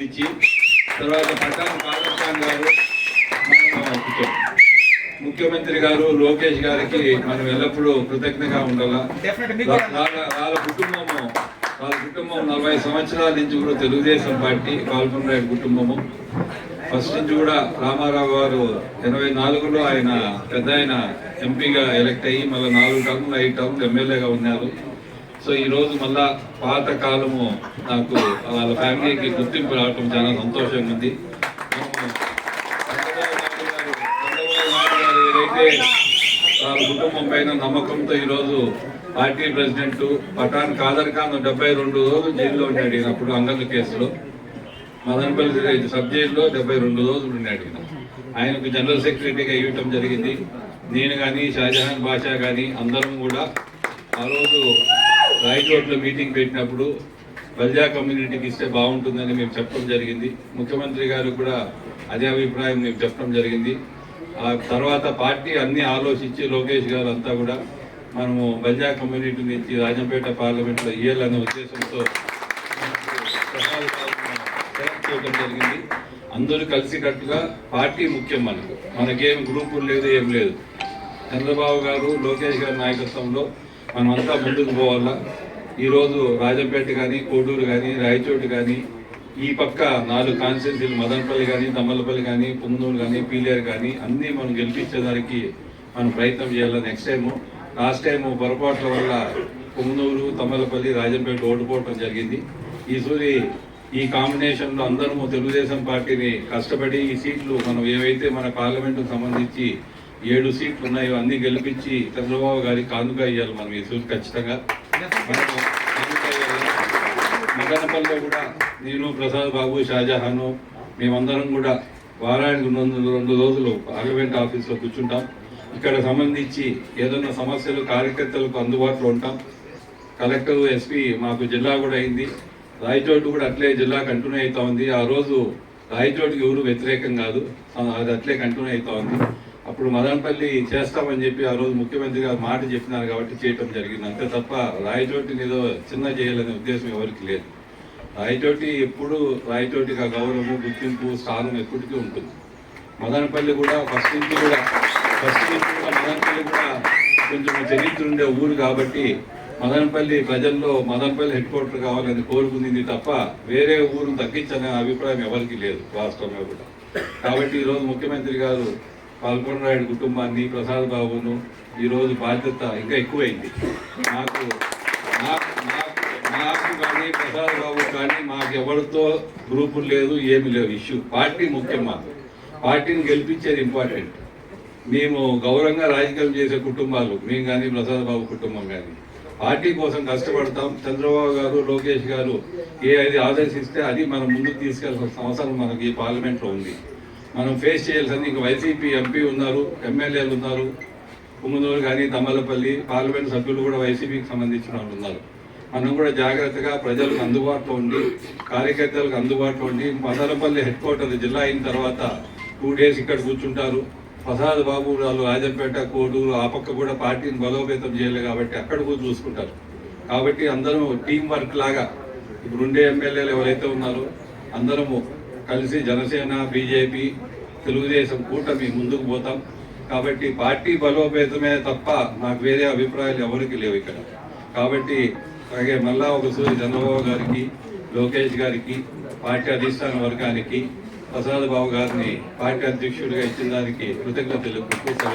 అందించి తర్వాత పట్టాభి కాదర్ ఖాన్ గారు ముఖ్యమంత్రి గారు లోకేష్ గారికి మనం ఎల్లప్పుడూ కృతజ్ఞతగా ఉండాలా. వాళ్ళ కుటుంబం 40 సంవత్సరాల నుంచి కూడా తెలుగుదేశం పార్టీ పాల్గొన్న కుటుంబము. ఫస్ట్ నుంచి కూడా రామారావు గారు 84లో ఆయన పెద్ద ఎంపీగా ఎలక్ట్ అయ్యి మళ్ళీ 4 టర్ములు 5 టర్ములు ఎమ్మెల్యేగా ఉన్నారు. సో ఈరోజు మళ్ళా పాత కాలము నాకు వాళ్ళ ఫ్యామిలీకి గుర్తింపు రావటం చాలా సంతోషంగా ఉంది. ఏదైతే వాళ్ళ కుటుంబం పైన నమ్మకంతో ఈరోజు పార్టీ ప్రెసిడెంట్ పఠాన్ కాదర్ ఖాన్ 72 రోజులు జైల్లో ఉన్నాడు. అప్పుడు అంగళ్ళ కేసులో మదనపల్లి సబ్ జైల్లో 72 రోజులు ఉన్నాడు. ఆయనకు జనరల్ సెక్రటరీగా ఇవ్వటం జరిగింది. నేను కానీ షాజహాన్ బాషా కానీ అందరం కూడా ఆ రోజు రాయచోట్ల మీటింగ్ పెట్టినప్పుడు బల్జా కమ్యూనిటీకి ఇస్తే బాగుంటుందని మేము చెప్పడం జరిగింది. ముఖ్యమంత్రి గారు కూడా అదే అభిప్రాయం మేము చెప్పడం జరిగింది. ఆ తర్వాత పార్టీ అన్ని ఆలోచించి లోకేష్ గారు అంతా కూడా మనము బల్జా కమ్యూనిటీ నుంచి రాజంపేట పార్లమెంట్లో ఇయ్యాలనే ఉద్దేశంతో సెలెక్ట్ చేయడం జరిగింది. అందరూ కలిసికట్టుగా పార్టీ ముఖ్యం మనకేం గ్రూపులు లేదు, ఏం లేదు. చంద్రబాబు గారు లోకేష్ గారి నాయకత్వంలో మనమంతా ముందుకు పోవాలా. ఈరోజు రాజంపేట కానీ, కోడూరు కానీ, రాయచోటి కానీ, ఈ పక్క 4 కాన్స్టిట్యున్సీలు మదనపల్లి కానీ, తమ్మలపల్లి కానీ, పుంగనూరు కానీ, పీలేరు కానీ అన్నీ మనం గెలిపించేదానికి మనం ప్రయత్నం చేయాలి. లాస్ట్ టైము పొరపాట్ల వల్ల పుంగనూరు, తమ్మలపల్లి, రాజంపేట ఓడిపోవటం జరిగింది. ఈ కాంబినేషన్లో అందరము తెలుగుదేశం పార్టీని కష్టపడి ఈ సీట్లు మనం ఏవైతే మన పార్లమెంటుకు సంబంధించి 7 సీట్లు ఉన్నాయో అన్ని గెలిపించి చంద్రబాబు గారికి కానుక ఇవ్వాలి. మనం ఈ సీట్లు ఖచ్చితంగా మదనపల్లిలో కూడా నేను, ప్రసాద్ బాబు, షాజహాను మేమందరం కూడా వారానికి 2 రోజులు పార్లమెంట్ ఆఫీస్లో కూర్చుంటాం. ఇక్కడ సంబంధించి ఏదైనా సమస్యలు కార్యకర్తలకు అందుబాటులో ఉంటాం. కలెక్టర్, ఎస్పీ మాకు జిల్లా కూడా అయింది. రాయచోటు కూడా అట్లే జిల్లా కంటిన్యూ అవుతా ఉంది. ఆ రోజు రాయచోటుకి ఎవరు వ్యతిరేకం కాదు, అది అట్లే కంటిన్యూ అవుతా ఉంది. అప్పుడు మదనపల్లి చేస్తామని చెప్పి ఆ రోజు ముఖ్యమంత్రి గారు మాట చెప్పినారు కాబట్టి చేయటం జరిగింది. అంతే తప్ప రాయచోటిని ఏదో చిన్న చేయాలనే ఉద్దేశం ఎవరికి లేదు. రాయచోటికి ఆ గౌరవము, గుర్తింపు, స్థానం ఎప్పటికీ ఉంటుంది. మదనపల్లి కూడా ఫస్ట్ నుంచి కూడా మదనపల్లి కూడా కొంచెం చరిత్ర ఉండే ఊరు కాబట్టి మదనపల్లి ప్రజల్లో మదనపల్లి హెడ్ క్వార్టర్ కావాలని కోరుకుంది తప్ప వేరే ఊరు తగ్గించనే అభిప్రాయం ఎవరికి లేదు రాష్ట్రంలో కూడా. కాబట్టి ఈరోజు ముఖ్యమంత్రి గారు పాల్గొనరాయుడు కుటుంబాన్ని, ప్రసాద్ బాబును ఈరోజు బాధ్యత ఇంకా ఎక్కువైంది. నాకు కానీ ప్రసాద్ బాబు కానీ మాకు ఎవరితో గ్రూపులు లేదు, ఏమి లేవు. ఇష్యూ పార్టీ ముఖ్యం. పార్టీని గెలిపించేది ఇంపార్టెంట్. మేము గౌరవంగా రాజకీయం చేసే కుటుంబాలు మేము కానీ, ప్రసాద్ బాబు కుటుంబం కానీ పార్టీ కోసం కష్టపడతాం. చంద్రబాబు గారు, లోకేష్ గారు ఏది ఆదేశిస్తే అది మనం ముందుకు తీసుకెళ్లాల్సిన అవసరం మనకి ఈ పార్లమెంట్లో ఉంది. మనం ఫేస్ చేయాల్సింది ఇంకా వైసీపీ ఎంపీ ఉన్నారు, ఎమ్మెల్యేలు ఉన్నారు, పుంగనూరు కానీ, తమ్మలపల్లి పార్లమెంట్ సభ్యులు కూడా వైసీపీకి సంబంధించిన వాళ్ళు ఉన్నారు. మనం కూడా జాగ్రత్తగా ప్రజలకు అందుబాటులో ఉండి, కార్యకర్తలకు అందుబాటులో ఉండి, మదనపల్లి హెడ్ క్వార్టర్ జిల్లా అయిన తర్వాత 2 డేస్ ఇక్కడ కూర్చుంటారు. ప్రసాద్ బాబు వాళ్ళు రాజంపేట, కోడూరు ఆ పక్క కూడా పార్టీని బలోపేతం చేయలేదు కాబట్టి అక్కడ కూడా చూసుకుంటారు. కాబట్టి అందరం టీం వర్క్ లాగా ఇప్పుడు ఉండే ఎమ్మెల్యేలు ఎవరైతే ఉన్నారో అందరము కలిసి జనసేన, బీజేపీ, తెలుగుదేశం కూటమి ముందుకు పోతాం. కాబట్టి పార్టీ బలోపేతమే తప్ప నాకు వేరే అభిప్రాయాలు ఎవరికి లేవు ఇక్కడ. కాబట్టి అలాగే మళ్ళా ఒకసారి చంద్రబాబు గారికి, లోకేష్ గారికి, పార్టీ అధిష్టాన వర్గానికి, ప్రసాద్ బాబు గారిని పార్టీ అధ్యక్షుడిగా ఇచ్చిన దానికి కృతజ్ఞతలు తెలుపుతూ